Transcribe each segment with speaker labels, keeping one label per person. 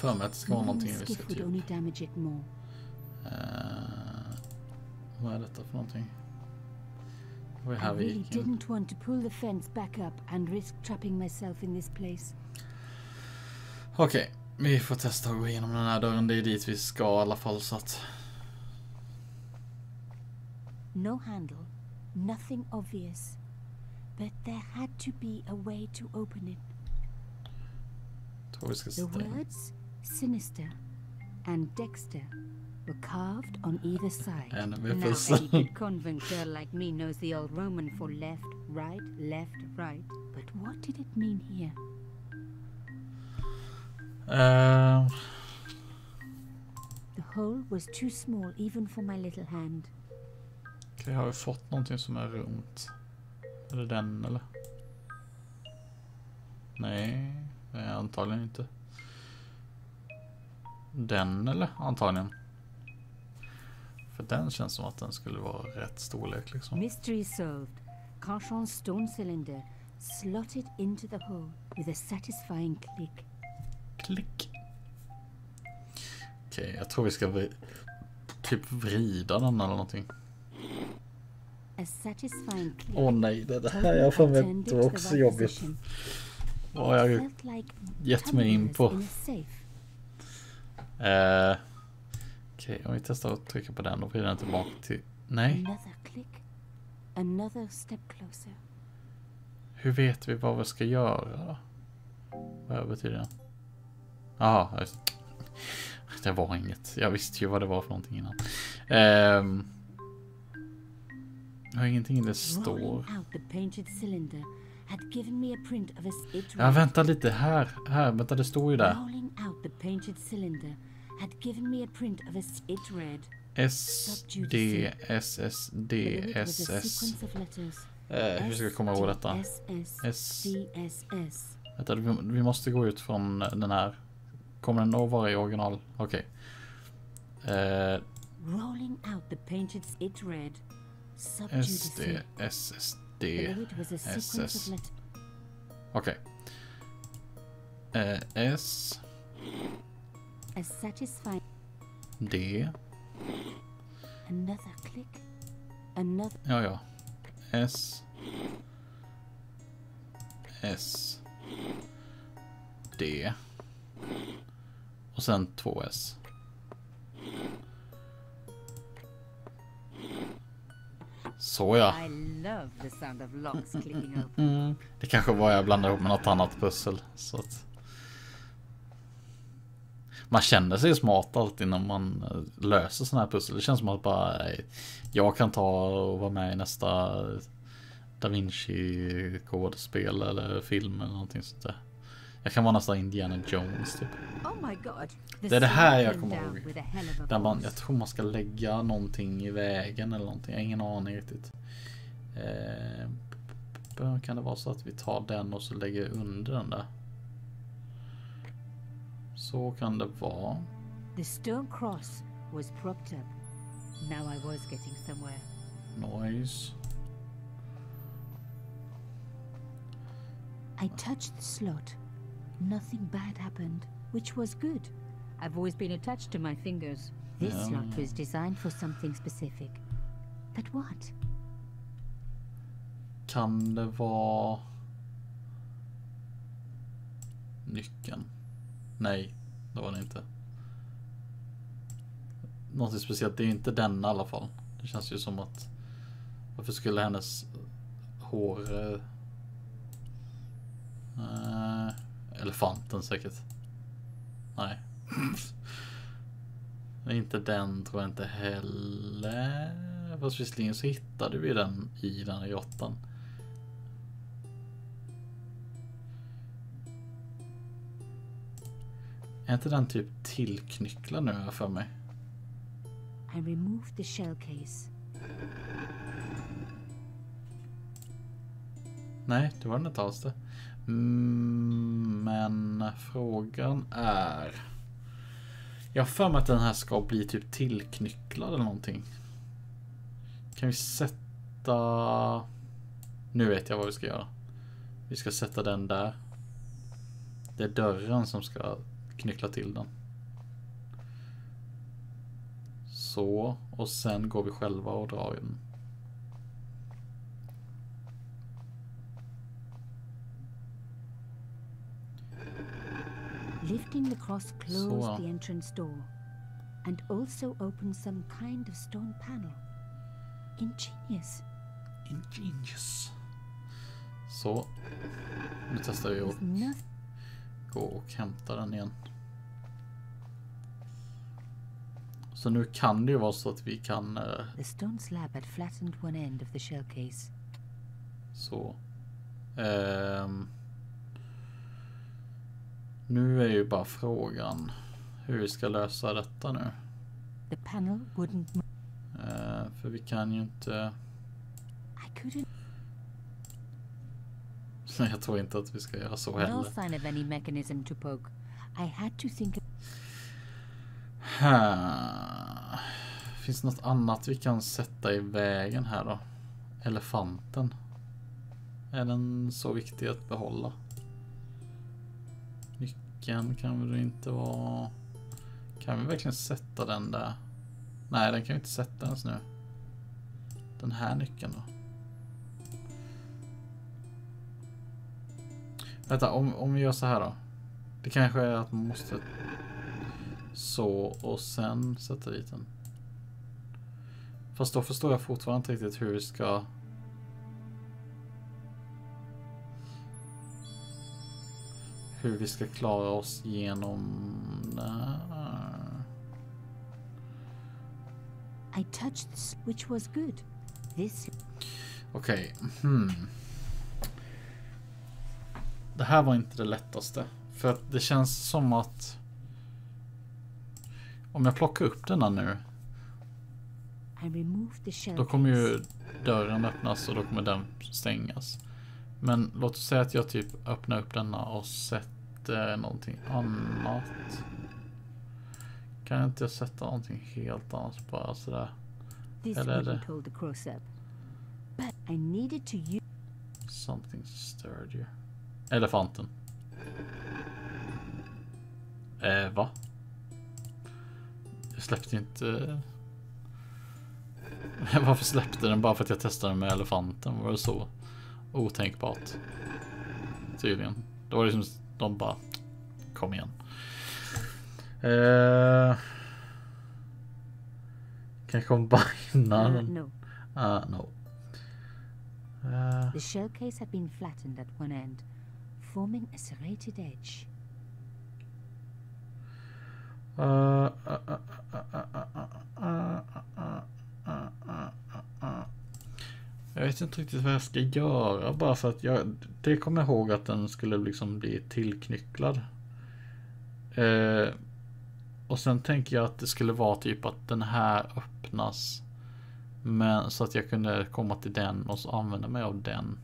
Speaker 1: för mig att det ska vara någonting vi ska typ... vad är detta för någonting? Vad är här vi gick in?
Speaker 2: Didn't want to pull the fence back up and risk trapping myself in this place.
Speaker 1: Okej, vi får testa att gå igenom den här dörren. Det är dit vi ska i alla fall, så att...
Speaker 2: No handle, nothing obvious. But there had to be a way to open it.
Speaker 1: Tror vi ska
Speaker 2: The words sinister and Dexter were carved on either side.
Speaker 1: And
Speaker 2: now any good convent girl like me knows the old Roman for left, right. But what did it mean here? The hole was too small even for my little hand.
Speaker 1: Okej, har vi fått någonting som är runt? Är det den eller? Nej, det är antagligen inte. Den eller? Antagligen. För den känns som att den skulle vara rätt storlek liksom.
Speaker 2: Mystery solved. Carchon's stone cylinder slotted into the hole with a satisfying click.
Speaker 1: Klick. Okej, jag tror vi ska typ vrida den eller någonting. Åh nej, det här jag får mig också jobbigt. Vad har jag gett mig in på? Okej, om vi testar att trycka på den och vrida den tillbaka till... Nej. Hur vet vi vad vi ska göra då? Vad betyder det? Jaha, just. Det var inget. Jag visste ju vad det var för någonting innan. Jag har ingenting det står. Ja, vänta lite. Här, vänta, det står ju där. S, D, S, S, D, S, S. Hur ska jag komma ihåg detta? S. Vänta, vi måste gå ut från den här. Kommer den att vara i original? Okej.
Speaker 2: Rolling out the painted it read.
Speaker 1: S, D, S, S, D, S, S. Okej. S. D.
Speaker 2: Another click. Another.
Speaker 1: Ja. S. S. D. Och sen 2S. Så ja. Det kanske var jag blandade ihop med något annat pussel. Så att... Man känner sig smart alltid när man löser sådana här pussel. Det känns som att bara jag kan ta och vara med i nästa Da Vinci-kodspel eller film eller någonting sånt där. Jag kan vara nästan Indiana Jones typ.
Speaker 2: Oh my God.
Speaker 1: Det är det här jag kommer ihåg. Där jag tror man ska lägga någonting i vägen eller någonting. Jag har ingen aning riktigt. Kan det vara så att vi tar den och så lägger under den där? Så kan det vara.
Speaker 2: The stone cross was propped up. Now I was getting somewhere.
Speaker 1: Noise.
Speaker 2: I touched the slot. Nothing bad happened, which was good. I've always been attached to my fingers. This slot was designed for something specific. But what?
Speaker 1: Kan det vara nyckeln? Nej, det var det inte. Något speciellt, det är inte den i alla fall. Det känns ju som att varför skulle hennes hår elefanten säkert. Nej. Inte den tror jag inte heller. Fast visserligen så hittade vi den i den grottan. Är inte den typ tillknycklad nu för mig?
Speaker 2: I removed the shell case.
Speaker 1: Nej, det var den inte alls det. Men frågan är... Jag har för mig att den här ska bli typ tillknycklad eller någonting. Kan vi sätta... Nu vet jag vad vi ska göra. Vi ska sätta den där. Det är dörren som ska knyckla till den. Så, och sen går vi själva och drar den.
Speaker 2: Lifting the cross closed the entrance door and also opened some kind of stone panel. Ingenious.
Speaker 1: Ingenious. Så, nu testar vi att gå och hämta den igen. Så nu kan det ju vara så att vi kan...
Speaker 2: The stone slab had flattened one end of the shell case.
Speaker 1: Så. Nu är ju bara frågan hur vi ska lösa detta nu.
Speaker 2: The panel wouldn't
Speaker 1: för vi kan ju inte...
Speaker 2: I couldn't.
Speaker 1: Jag tror inte att vi ska göra så heller.
Speaker 2: No sign of any mechanism to poke. I had to think of...
Speaker 1: Finns något annat vi kan sätta i vägen här då? Elefanten. Är den så viktig att behålla? Nyckeln kan väl inte vara... Kan vi verkligen sätta den där? Nej, den kan vi inte sätta ens nu. Den här nyckeln då? Vänta, om vi gör så här då. Det kanske är att man måste... Så, och sen sätta dit den. Fast då förstår jag fortfarande inte riktigt hur vi ska... Hur vi ska klara oss genom...
Speaker 2: I touched this, which was good. This...
Speaker 1: Okej. Det här var inte det lättaste. För att det känns som att... Om jag plockar upp denna nu, då kommer ju dörren öppnas och då kommer den stängas. Men låt oss säga att jag typ öppnar upp denna och sätter någonting annat. Kan jag inte sätta någonting helt annat bara sådär? Eller är det something sturdier? Elefanten. Va? Jag släppte inte... Varför släppte den? Bara för att jag testade med elefanten. Var det så otänkbart? Tydligen. Det var liksom... De bara... Kom igen. Kan jag kombina den?
Speaker 2: No.
Speaker 1: No.
Speaker 2: The shell case had been flattened at one end, forming a serrated edge.
Speaker 1: Jag vet inte riktigt vad jag ska göra, bara för att det kommer ihåg att den skulle liksom bli tillknycklad. Och sen tänker jag att det skulle vara typ att den här öppnas, men så att jag kunde komma till den och så använda mig av den.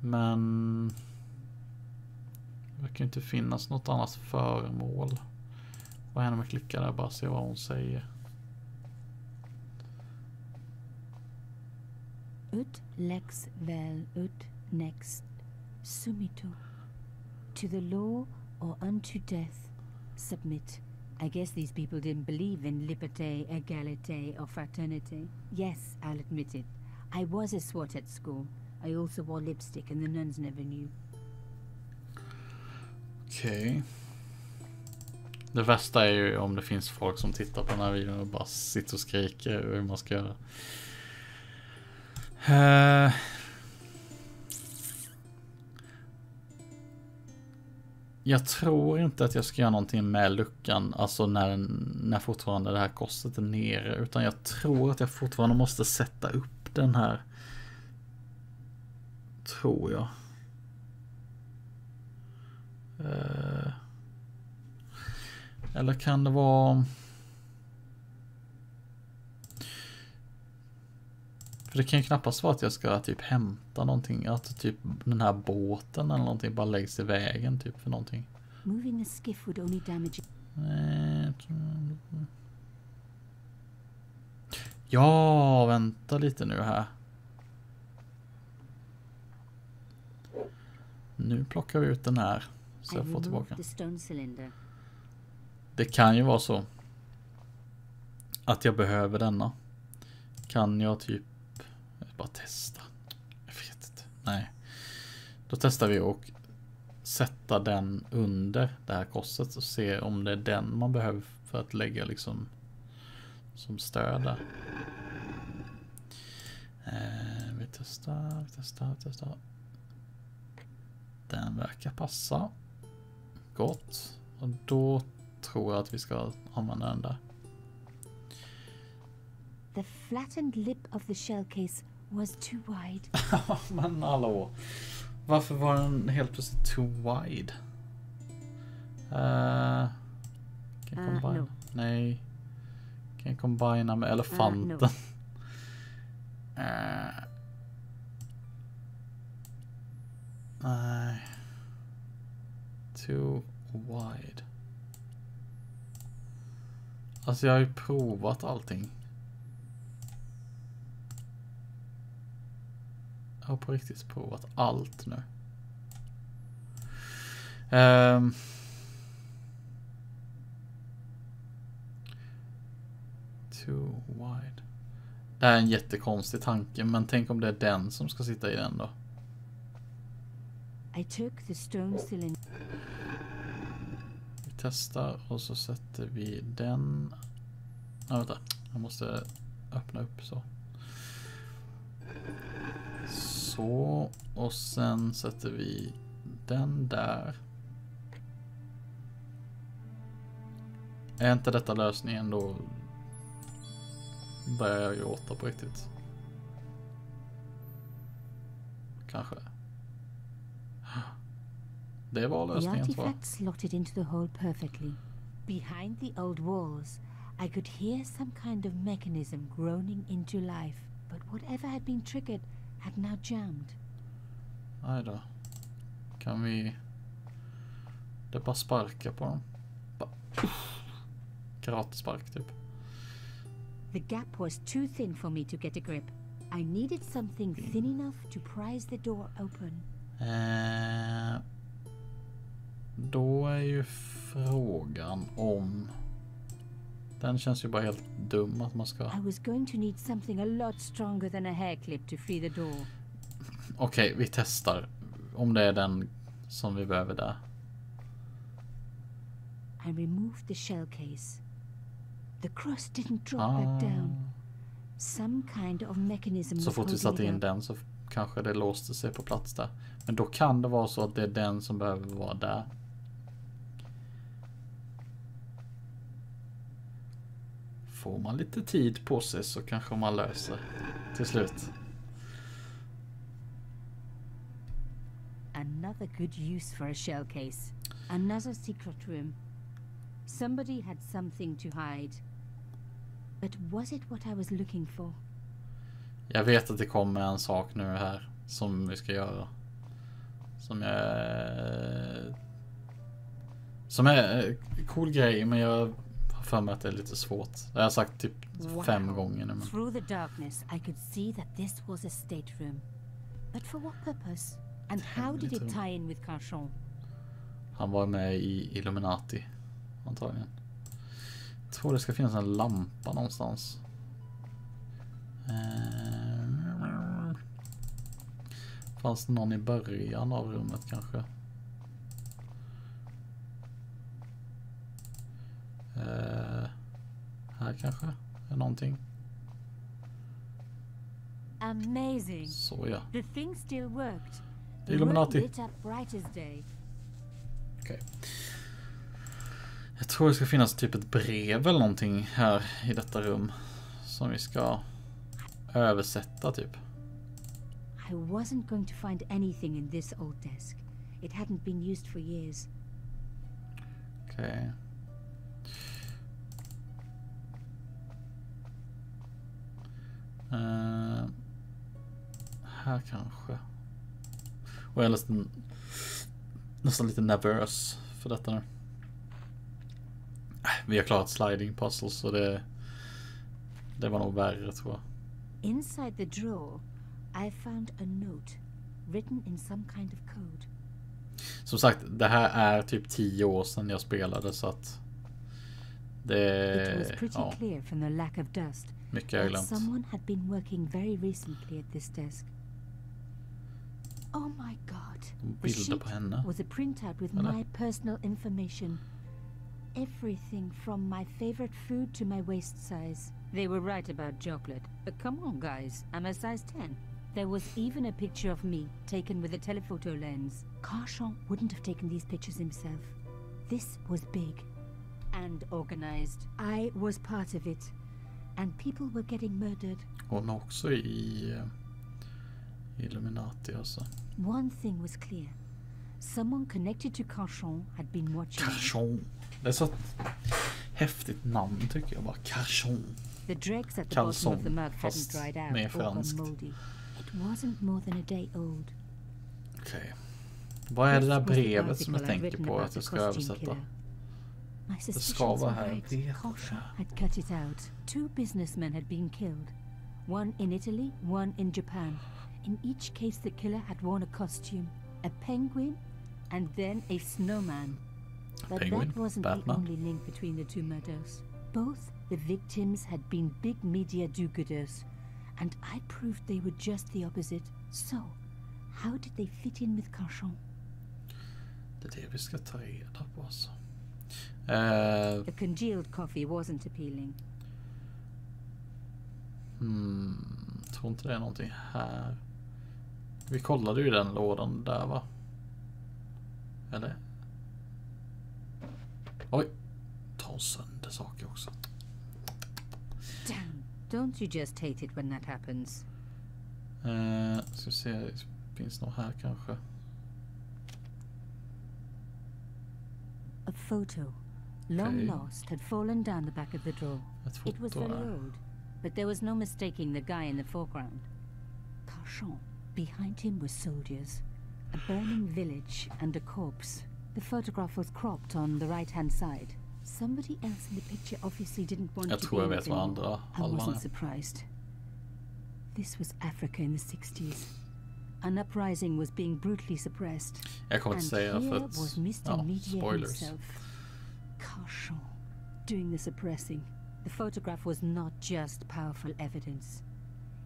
Speaker 1: Men det kan inte finnas något annat föremål. Vad händer med klicka där? Bara se vad hon säger.
Speaker 2: Ut lex vel ut next sumito. To the law or unto death submit. I guess these people didn't believe in liberté, égalité or fraternity. Yes, I'll admit it. I was a swot at school. I also wore lipstick and the nuns never knew.
Speaker 1: Okej. Det värsta är ju om det finns folk som tittar på den här videon och bara sitter och skriker hur man ska göra. Jag tror inte att jag ska göra någonting med luckan, alltså när fortfarande det här korset är nere, utan jag tror att jag fortfarande måste sätta upp den här. Tror jag. Eller kan det vara... För det kan ju knappast vara att jag ska typ hämta någonting, att typ den här båten eller någonting bara läggs i vägen typ för någonting.
Speaker 2: Moving a skiff would only damage.
Speaker 1: Ja, vänta lite nu här. Nu plockar vi ut den här Så jag får tillbaka.
Speaker 2: the stone cylinder.
Speaker 1: Det kan ju vara så att jag behöver denna. Kan jag typ bara testa? Jag vet inte. Nej. Då testar vi och sätta den under det här korset och se om det är den man behöver för att lägga liksom som stöd där. Vi testar. Den verkar passa. Gott. Och då tror jag att vi ska använda den där.
Speaker 2: The flattened lip of the shell case was too wide.
Speaker 1: Men hallå. Varför var den helt plötsligt too wide? Kan jag combine?
Speaker 2: No.
Speaker 1: Nej. Kan jag combina med elefanten?
Speaker 2: No.
Speaker 1: Nej. Too wide. Alltså jag har ju provat allting. Jag har på riktigt provat allt nu. Too wide. Det här är en jättekonstig tanke, men tänk om det är den som ska sitta i den då.
Speaker 2: I took the stone cylinder.
Speaker 1: Vi testar och så sätter vi den. Vänta, jag måste öppna upp så. Så, och sen sätter vi den där. Är inte detta lösningen då börjar jag gråta på riktigt. Kanske. Det var
Speaker 2: The
Speaker 1: lösningen tror jag.
Speaker 2: artifact slotted into the hole perfectly. Behind the old walls, I could hear some kind of mechanism groaning into life, but whatever had been triggered had now jammed.
Speaker 1: Nej då. Kan vi... Det är bara sparka på dem. Karatespark typ.
Speaker 2: The gap was too thin for me to get a grip. I needed something thin enough to prise the door open.
Speaker 1: Då är ju frågan om... Den känns ju bara helt dum att man ska...
Speaker 2: I was going to need something a lot stronger than a hair clip to free the door.
Speaker 1: Okej, vi testar. Om det är den som vi behöver där.
Speaker 2: I removed the shell case. The cross didn't drop back down. Some kind of mechanism
Speaker 1: Så
Speaker 2: was
Speaker 1: fort vi
Speaker 2: holding
Speaker 1: satte
Speaker 2: it
Speaker 1: in
Speaker 2: up.
Speaker 1: den så kanske det låste sig på plats där. Men då kan det vara så att det är den som behöver vara där. Får man lite tid på sig så kanske man löser till slut.
Speaker 2: Another good use for a shell case. Another secret room. Somebody had something to hide. But was it what I was looking for?
Speaker 1: Jag vet att det kommer en sak nu här som vi ska göra. Som är cool grej, men jag har för mig att det är lite svårt. Det har jag sagt typ 5 gånger nu. Men...
Speaker 2: Through the darkness I could see that this was a stateroom. But for what purpose? And how did it tie in with Carchon?
Speaker 1: Han var med i Illuminati antagligen. Jag tror det ska finnas en lampa någonstans. Fanns det någon i början av rummet kanske? Här kanske är någonting.
Speaker 2: Amazing.
Speaker 1: Så ja.
Speaker 2: The thing still worked. The
Speaker 1: Illuminati.
Speaker 2: room lit up bright as day.
Speaker 1: Okej. Jag tror det ska finnas typ ett brev eller någonting här i detta rum som vi ska översätta typ.
Speaker 2: I wasn't going to find anything in this old desk. It hadn't been used for years.
Speaker 1: Okej. Här kanske. Och jag är nästan lite nervös för detta nu. Vi har klarat sliding puzzles så det var nog värre tror jag.
Speaker 2: Inside the drawer, I found a note written in some kind of code.
Speaker 1: som sagt, det här är typ 10 år sedan jag spelade så att det,
Speaker 2: It was pretty clear from the lack of dust
Speaker 1: mycket jag
Speaker 2: that
Speaker 1: glömt.
Speaker 2: someone had been working very recently at this desk. Oh my god. The
Speaker 1: Bilder på
Speaker 2: sheet
Speaker 1: henne.
Speaker 2: was a printout with
Speaker 1: Eller?
Speaker 2: my personal information. Everything from my favorite food to my waist size. They were right about chocolate. But come on, guys. I'm a size 10. There was even a picture of me, taken with a telephoto lens. Carchon wouldn't have taken these pictures himself. This was big and organized. I was part of it. And people were getting murdered.
Speaker 1: Hon är också i Illuminati alltså.
Speaker 2: One thing was clear. Someone connected to Carchon had been watching.
Speaker 1: Carchon. Det är så ett häftigt namn tycker jag bara. Carchon.
Speaker 2: The dregs at the bottom of the mug
Speaker 1: fast
Speaker 2: hadn't dried
Speaker 1: mer
Speaker 2: out or gone
Speaker 1: franskt.
Speaker 2: moldy. It wasn't more than a day old.
Speaker 1: Okej. Vad är det där
Speaker 2: This was the
Speaker 1: brevet som jag
Speaker 2: article I'd
Speaker 1: tänker
Speaker 2: written
Speaker 1: på
Speaker 2: about
Speaker 1: att
Speaker 2: the
Speaker 1: jag ska
Speaker 2: costume
Speaker 1: översätta?
Speaker 2: killer. My
Speaker 1: ska
Speaker 2: suspicions
Speaker 1: vara
Speaker 2: were
Speaker 1: här.
Speaker 2: right.
Speaker 1: Vet
Speaker 2: Carchon
Speaker 1: det.
Speaker 2: had cut it out. 2 businessmen had been killed. One in Italy, one in Japan. In each case the killer had worn a costume. A penguin and then a snowman. But
Speaker 1: Penguin?
Speaker 2: that wasn't
Speaker 1: Batman?
Speaker 2: the only link between the 2 murders. Both the victims had been big media do-gooders, and I proved they were just the opposite. So, how did they fit in with Carchon?
Speaker 1: Det är det vi ska ta reda på alltså.
Speaker 2: The congealed coffee wasn't appealing.
Speaker 1: Tror inte det är någonting här. Vi kollade ju den lådan där va? Eller? Oj. Ta sönder saker också.
Speaker 2: Damn, don't you just hate it when that happens?
Speaker 1: Ska se, finns något här kanske.
Speaker 2: A photo, long
Speaker 1: Okay.
Speaker 2: lost, had fallen down the back of the drawer.
Speaker 1: Ett
Speaker 2: It was
Speaker 1: foto
Speaker 2: very
Speaker 1: här.
Speaker 2: old, but there was no mistaking the guy in the foreground. Carchon. Behind him were soldiers, a burning village, and a corpse. The photograph was cropped on the right-hand side. Somebody else in the picture obviously didn't want
Speaker 1: Jag
Speaker 2: to
Speaker 1: tror
Speaker 2: be
Speaker 1: jag
Speaker 2: in
Speaker 1: vet
Speaker 2: it
Speaker 1: vad
Speaker 2: anymore.
Speaker 1: andra
Speaker 2: I
Speaker 1: halvan
Speaker 2: wasn't
Speaker 1: är.
Speaker 2: surprised. This was Africa in the 60s. An uprising was being brutally suppressed.
Speaker 1: Jag kommer inte säga för
Speaker 2: here
Speaker 1: att...
Speaker 2: was Mr.
Speaker 1: Ja,
Speaker 2: Media
Speaker 1: spoilers.
Speaker 2: himself. Carchon doing the suppressing. The photograph was not just powerful evidence.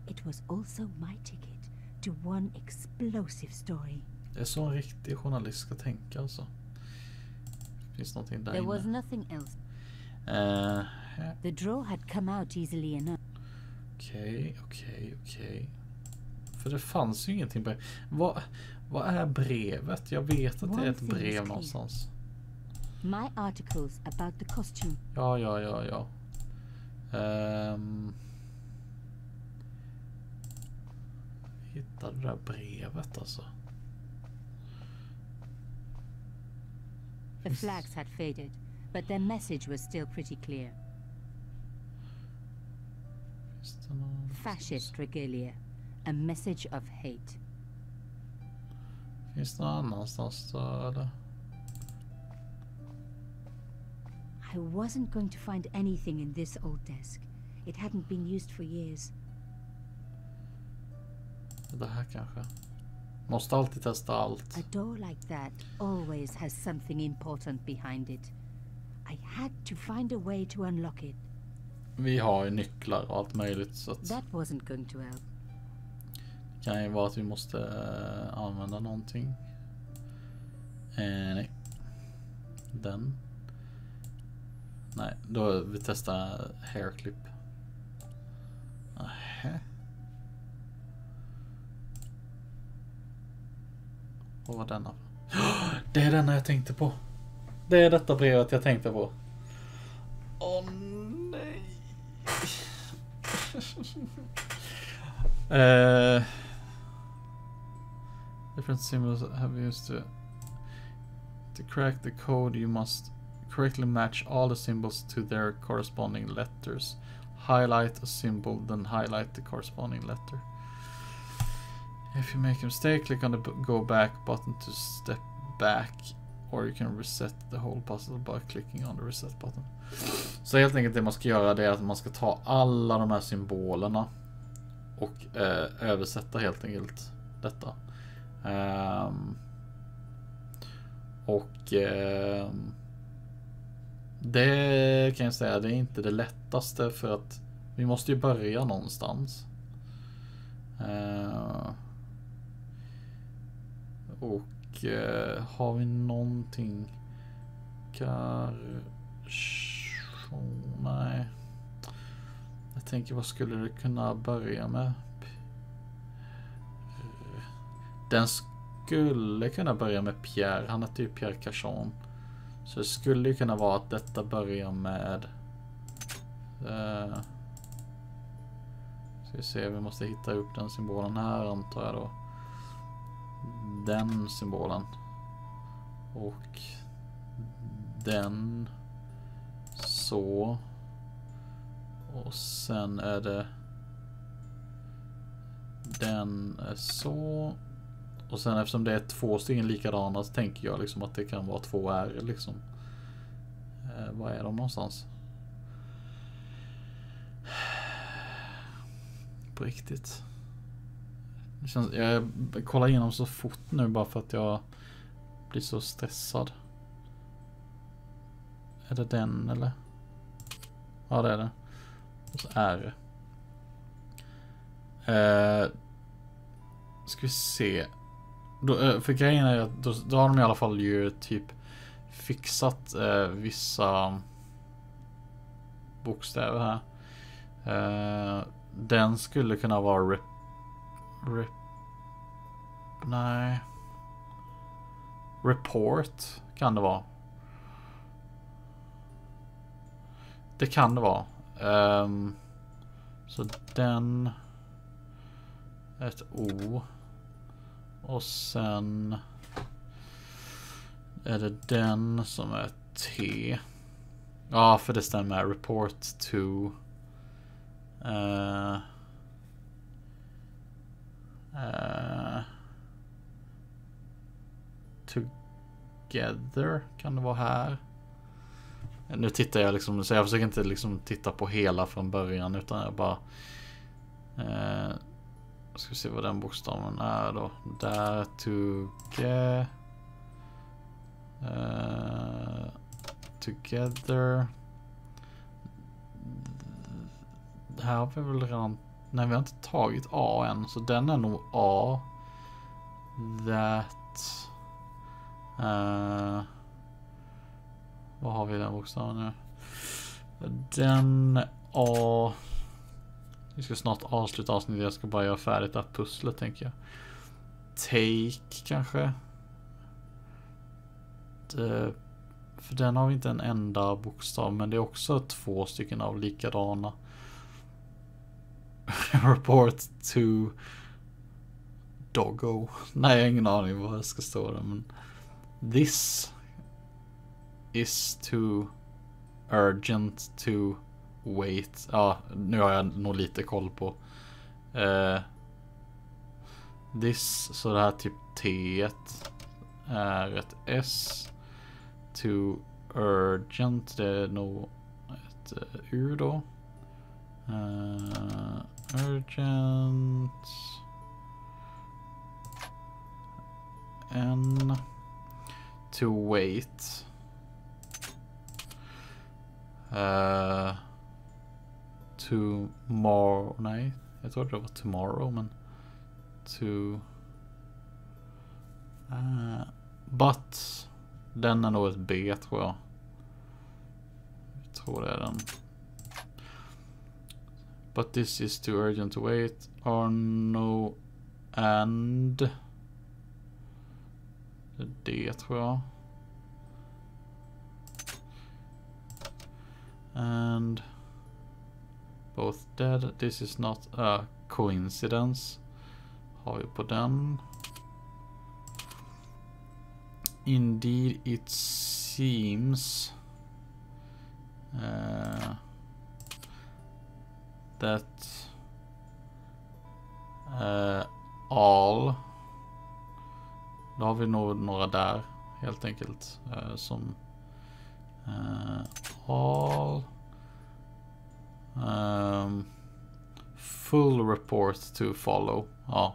Speaker 2: It was also my ticket to one explosive story.
Speaker 1: Det är så en riktig journalist ska tänka alltså. Finns någonting där
Speaker 2: There was
Speaker 1: inne?
Speaker 2: nothing else.
Speaker 1: Här.
Speaker 2: The drawer had come out easily enough.
Speaker 1: Okej. För det fanns ju ingenting på... Vad är brevet? Jag vet att det är ett
Speaker 2: One thing is
Speaker 1: brev
Speaker 2: clear.
Speaker 1: någonstans.
Speaker 2: My articles about the costume.
Speaker 1: Ja. Hittade det där brevet alltså.
Speaker 2: The flags had faded, but their message was still pretty clear.
Speaker 1: Finns det någon...
Speaker 2: Fascist regalia. A message of hate.
Speaker 1: Finns det någon annanstans då eller?
Speaker 2: I wasn't going to find anything in this old desk. It hadn't been used for years.
Speaker 1: Det här kanske. Måste alltid testa allt.
Speaker 2: A door like that always has something important behind it. I had to find a way to unlock it.
Speaker 1: Vi har ju nycklar och allt möjligt så att
Speaker 2: That wasn't going to help.
Speaker 1: det kan ju vara att vi måste använda någonting. Nej. Den. Nej, då vi testar hairclip. Nähä. Vad var denna? Det är denna jag tänkte på. Det är detta brevet jag tänkte på. Åh nej. Different symbols have used to crack the code. You must correctly match all the symbols to their corresponding letters. Highlight a symbol, then highlight the corresponding letter. If you make a mistake, click on the go back button to step back, or you can reset the whole puzzle by clicking on the reset button. Så helt enkelt det man ska göra det är att man ska ta alla de här symbolerna och översätta helt enkelt detta. Och det kan jag säga, det är inte det lättaste för att vi måste ju börja någonstans. Och har vi någonting nej. Jag tänker, vad skulle det kunna börja med? Den skulle kunna börja med Pierre. Han heter ju Pierre Cachon. Så det skulle ju kunna vara att detta börjar med ska vi se, vi måste hitta upp den symbolen här, antar jag då. Den symbolen. Och den så. Och sen är det den är så. Och sen eftersom det är 2 stycken likadana så tänker jag liksom att det kan vara 2 R liksom. Vad är de någonstans? På riktigt. Det känns, jag kollar igenom så fort nu bara för att jag blir så stressad. Är det den eller? Ja, det är det. Och så R. Ska vi se. Då, för grejen är att då har de i alla fall ju typ fixat vissa bokstäver här. Den skulle kunna vara nej. Report kan det vara. Det kan det vara. Så den ett O. Och sen är det den som är T. Ja, för det stämmer. Report to together kan det vara här. Nu tittar jag liksom, så jag försöker inte liksom titta på hela från början, utan jag bara ska vi se vad den bokstaven är då. Där together. Det här har vi väl redan. Nej, vi har inte tagit A än, så den är nog A. That vad har vi den bokstaven nu? Den A. Vi ska snart avsluta avsnittet. Jag ska bara göra färdigt det här pusslet, tänker jag. Take kanske. För den har vi inte en enda bokstav, men det är också 2 stycken av likadana. Report to doggo. Nej, jag har ingen aning vad det ska stå där, men this is too urgent to wait. Ja, nu har jag nog lite koll på this, så det här typ T är ett S. Too urgent, det är nog ett U då. Urgent N. To wait. Tomorrow. Nej, jag tror det var tomorrow, men to but den är nog ett B, tror jag. Jag tror det är den. But this is too urgent to wait. Or no and. Det är D, tror jag. And both dead. This is not a coincidence. Har vi på den. Indeed it seems that all. Då har vi nog några där helt enkelt som all full report to follow. Ja,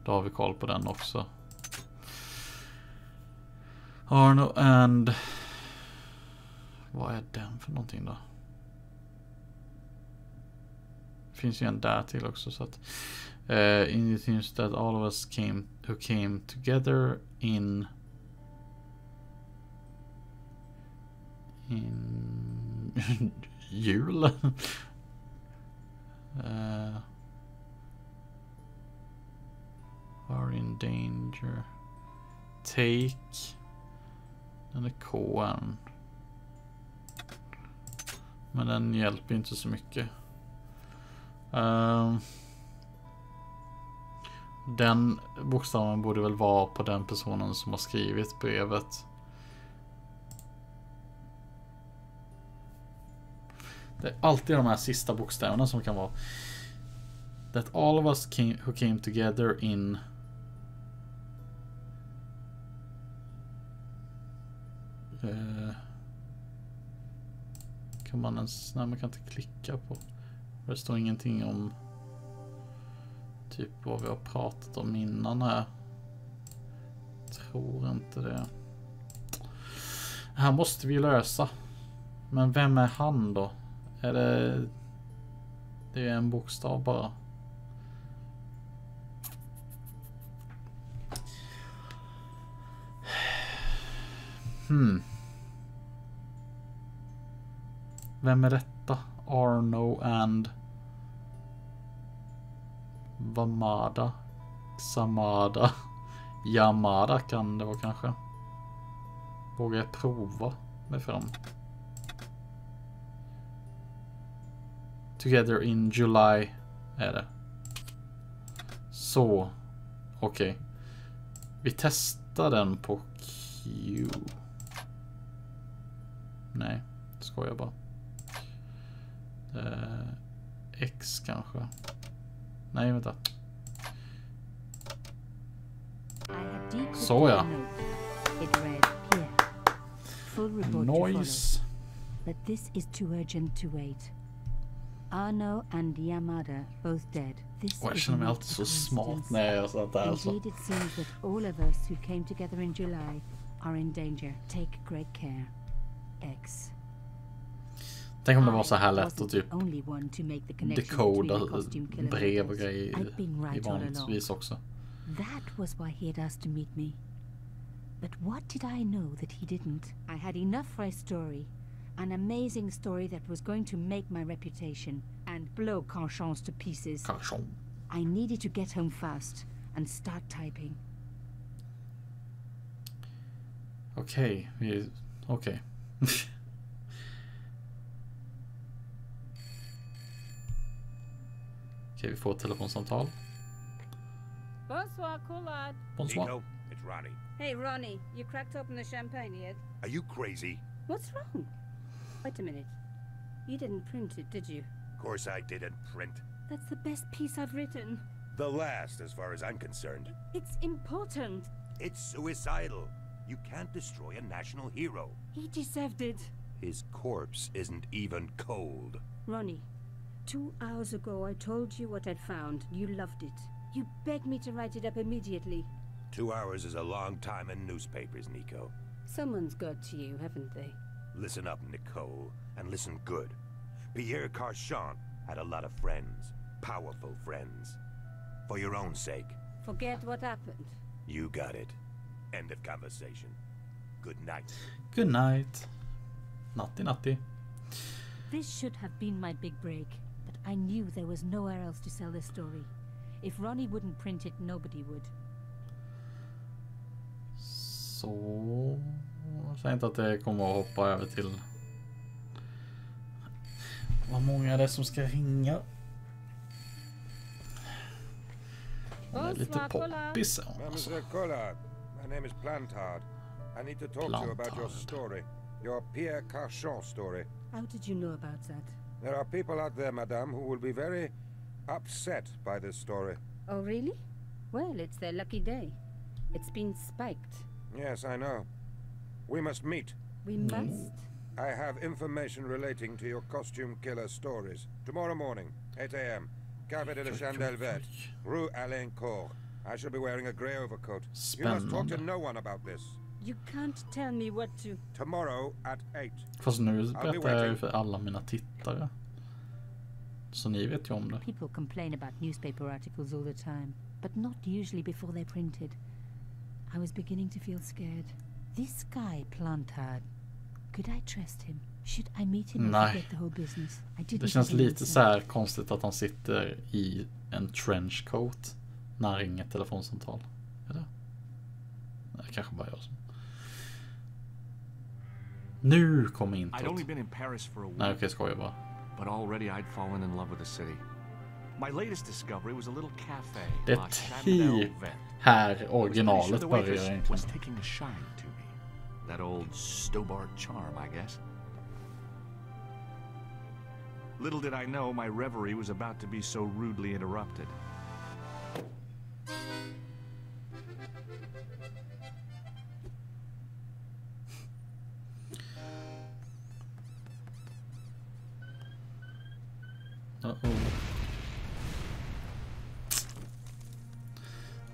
Speaker 1: då har vi koll på den också. Arno and... Vad är den för någonting då? Det finns ju en där till också så att... in the teams that all of us who came together in jul. Are in danger. Take. Den är K-en. Men den hjälper inte så mycket. Den bokstaven borde väl vara på den personen som har skrivit brevet. Det är alltid de här sista bokstäverna som kan vara that all of us who came together in kan man ens, nej man kan inte klicka på. Det står ingenting om typ vad vi har pratat om innan här. Tror inte det. Här måste vi lösa. Men vem är han då? Är det är en bokstav bara. Vem är detta? Arno and Vamada, Samada, Yamada kan det vara kanske. Vågar jag prova mig fram? Together in July är det. Så. Okej. Vi testar den på Q. Nej, ska jag bara. X kanske. Nej, vänta. Så ja. Noise.
Speaker 2: But this is too urgent to wait. Arno and Yamada both dead. This
Speaker 1: Jag känner mig alltid så smart när jag gör sånt där.
Speaker 2: Indeed, it seems that all of us who came together in July are in danger. Take great care. X.
Speaker 1: Tänk om det var så här lätt att typ decoda brev och grejer i vanligtvis också.
Speaker 2: That was why he had asked to meet me. But what did I know that he didn't? I had enough for a story. An amazing story that was going to make my reputation and blow Canchons to pieces.
Speaker 1: Canchon.
Speaker 2: I needed to get home fast and start typing.
Speaker 1: Okej. Okej. Okej, vi får ett telefonsamtal.
Speaker 3: Bonsoir, Collard.
Speaker 1: Bonsoir.
Speaker 4: Nico, it's Ronnie.
Speaker 3: Hey, Ronnie, you cracked open the champagne yet?
Speaker 4: Are you crazy?
Speaker 3: What's wrong? Wait a minute. You didn't print it, did you?
Speaker 4: Of course I didn't print.
Speaker 3: That's the best piece I've written.
Speaker 4: The last, as far as I'm concerned.
Speaker 3: It's important.
Speaker 4: It's suicidal. You can't destroy a national hero.
Speaker 3: He deserved it.
Speaker 4: His corpse isn't even cold.
Speaker 3: Ronnie, 2 hours ago I told you what I'd found. You loved it. You begged me to write it up immediately.
Speaker 4: 2 hours is a long time in newspapers, Nico.
Speaker 3: Someone's got to you, haven't they?
Speaker 4: Listen up, Nicole, and listen good. Pierre Carchon had a lot of friends. Powerful friends. For your own sake.
Speaker 3: Forget what happened.
Speaker 4: You got it. End of conversation. Good night.
Speaker 1: Good night. Natti, natti.
Speaker 2: This should have been my big break, but I knew there was nowhere else to sell this story. If Ronnie wouldn't print it, nobody would.
Speaker 1: Så... Säg inte att det kommer att hoppa över till... Vad många är det som ska ringa? Hon är lite poppis.
Speaker 5: Mr. Collard, my name is Plantard. I need to talk to you about your story. Your Pierre Carchon story.
Speaker 3: How did you know about that?
Speaker 5: There are people out there, madame, who will be very upset by this story.
Speaker 3: Oh, really? Well, it's their lucky day. It's been spiked.
Speaker 5: Yes, I know. We must meet.
Speaker 3: We must?
Speaker 5: I have information relating to your costume killer stories. Tomorrow morning, 8 a.m. Café de la Chandelle Verte, Rue Alain Court. I shall be wearing a grey overcoat. You must talk to no one about this.
Speaker 3: You can't tell me what to...
Speaker 5: Tomorrow at 8.
Speaker 1: Fast nu berättar jag ju för alla mina tittare. Så ni vet ju om det.
Speaker 2: People complain about newspaper articles all the time, but not usually before they're printed. I was beginning to feel scared. This guy, Plantard, could I trust him? Should I meet him and forget the whole business? I didn't.
Speaker 1: Det känns lite så här konstigt att han sitter i en trenchcoat när han ringer ett telefonsamtal. Eller? Nej, kanske bara jag som. Nu kommer introt.
Speaker 6: I'd only been in Paris for a week.
Speaker 1: Nej, okej, skojar bara.
Speaker 6: But already I'd fallen in love with the city. My latest discovery was a little cafe.
Speaker 1: Det är typ här originalet börjar egentligen.
Speaker 6: Was taking a shine to me. That old Stobart charm, I guess. Little did I know my reverie was about to be so rudely interrupted.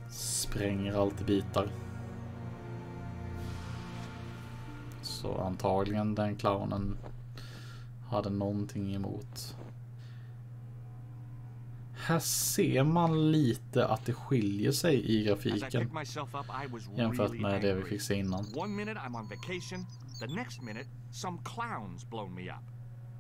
Speaker 1: Spränger allt i bitar. Så antagligen den clownen hade någonting emot. Här ser man lite att det skiljer sig i grafiken jämfört med det vi fick se innan.
Speaker 6: One minute I'm on vacation, the next minute some clown's blown me up.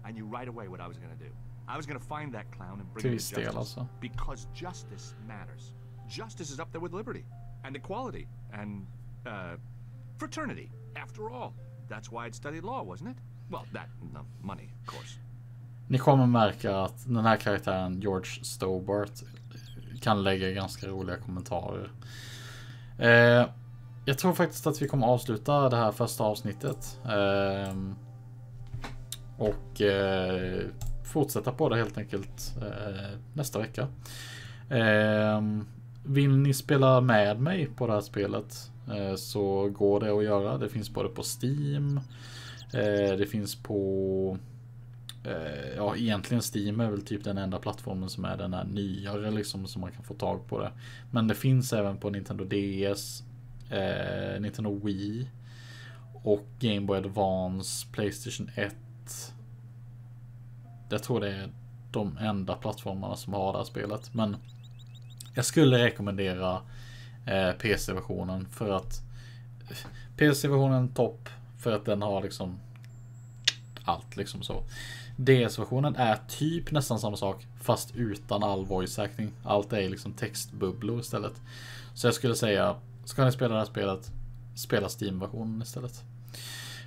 Speaker 6: I knew right away what I was going to do. I was going to find that clown and bring him to justice. Because justice matters. Justice is up there with liberty and equality and fraternity. After all, that's why I'd studied law, wasn't it? Well, that no, money, of course.
Speaker 1: Ni kommer märka att den här karaktären George Stobart kan lägga ganska roliga kommentarer. Jag tror faktiskt att vi kommer avsluta det här första avsnittet. Och fortsätta på det helt enkelt nästa vecka. Vill ni spela med mig på det här spelet så går det att göra. Det finns både på Steam. Det finns på ja, egentligen Steam är väl typ den enda plattformen som är den här nyare liksom, som man kan få tag på det. Men det finns även på Nintendo DS, Nintendo Wii och Game Boy Advance, PlayStation 1. Jag tror det är de enda plattformarna som har det här spelet. Men jag skulle rekommendera PC-versionen för att PC-versionen topp för att den har liksom allt liksom så. DS-versionen är typ nästan samma sak fast utan all voice acting. Allt är liksom textbubblor istället. Så jag skulle säga, ska ni spela det här spelet, spela Steam-versionen istället.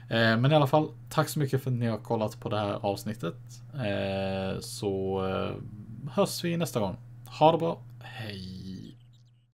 Speaker 1: Men i alla fall, tack så mycket för att ni har kollat på det här avsnittet. Så hörs vi nästa gång. Ha det bra. Hej.